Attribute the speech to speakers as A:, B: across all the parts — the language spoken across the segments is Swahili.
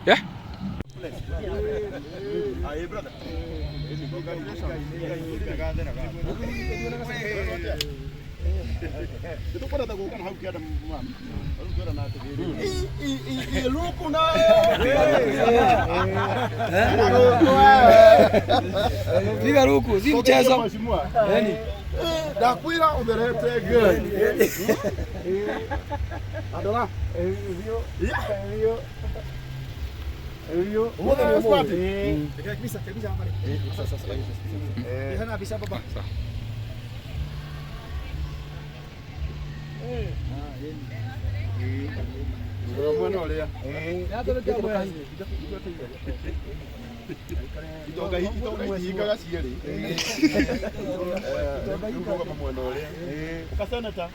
A: Yeah.
B: Hey brother. Itu pada tak bukan hau kiada mam. Baru kiada nak terjadi. Luku na.
A: Liga luku, si mchezo.
B: Yani. Dakwira uberete gani. Adola. Hiyo. Hiyo. Umeona ni spati. Kabisa pale. Sasa. Hana bisa baba. Bueno, olea. Itoka hika gasieri. Itoka pamoja olea. Kasana ta.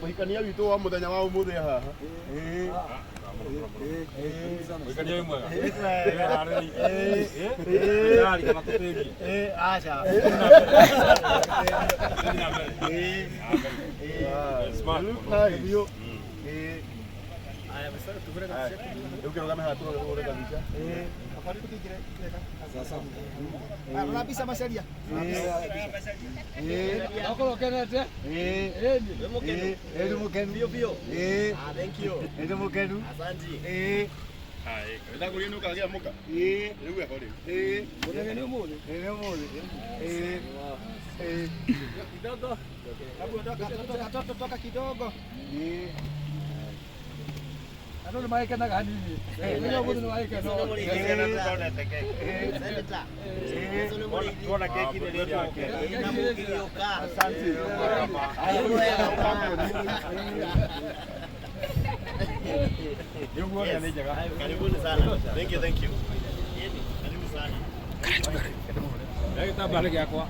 B: Muhikania wito wa muthenya wa umuthi haha. Muhikania mwega. Yari kama kutegia. Acha. Smart. Hiyo. Aya msara tubura kabisa. Ukio kama hatu ule kabisa. Afari kutikira sasa. Ana bisa masalia.
A: Nako kenete.
B: Edu mukenu. Bio. Thank you. Edu mukenu. Asante. Hai, ndio kulinu kagia muka. Leo ya kodi.
A: Unangeni umuzi.
B: Kidogo. Hebu toka kidogo.
A: Ano maika na gani ni? Leo bado maika no.
B: Tuona keki ile yake. Asante. Karibuni sana. Thank you. Karibu sana.
A: Leo tabari yako.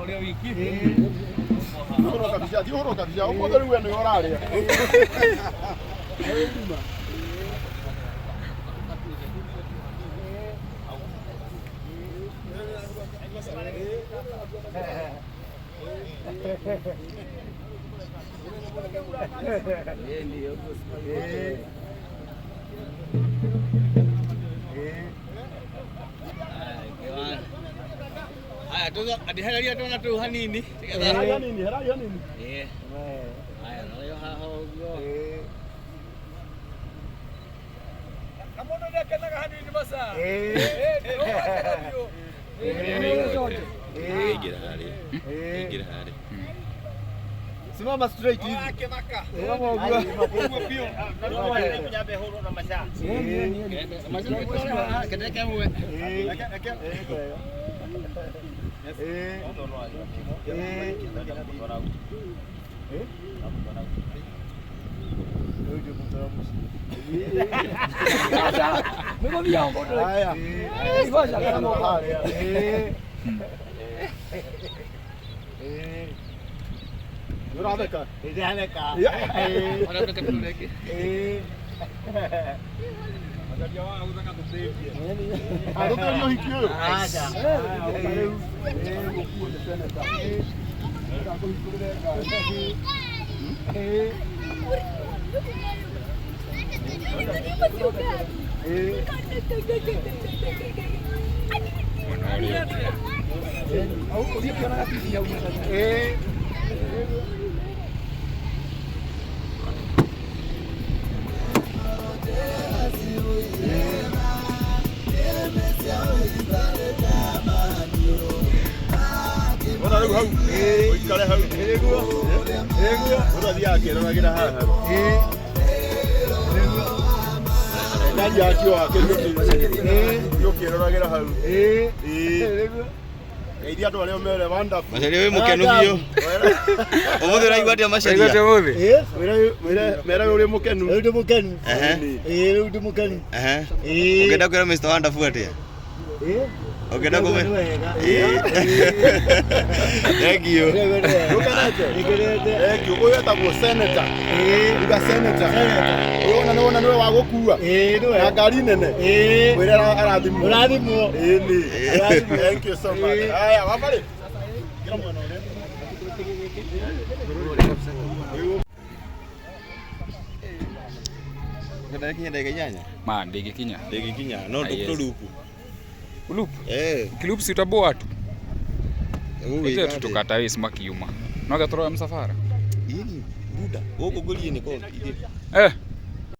A: Leo wiki.
B: Dioro kabisa. Uko ndio wewe horaria.
A: Haya tu adiharia tu na tu hanini.
B: Hanini.
A: Haya leo haho. Kamono ndio kana hanini basa. Ingira hali.
B: Simama straight hivi. Simama ugua.
A: Pio. Na kuja behoro na masha. Masha kedeke mwe.
B: Macharia we mukenu bio. Umuthi raigua atia macharia. Mera uri mukenu. Uri mukenu. Uri mukenu. Ukenda kwira Mr. Wonderful atia. Ukenda kume. Thank you. Thank you. Uyo tabu senator. Uga senator. Uyo na niwe wa gukua. Na ngari nene. Wira arathimwo. Arathimwo. Thank you so much. Aya, wabali. Kila mwana ole. kwenda ndege nyanya
C: ma ndege kinya
B: no ndo
C: lupu kilupu si utaboa tu ite tutukata wisi makiuma noga toroya msafara
B: yini buda huko goli ni kwa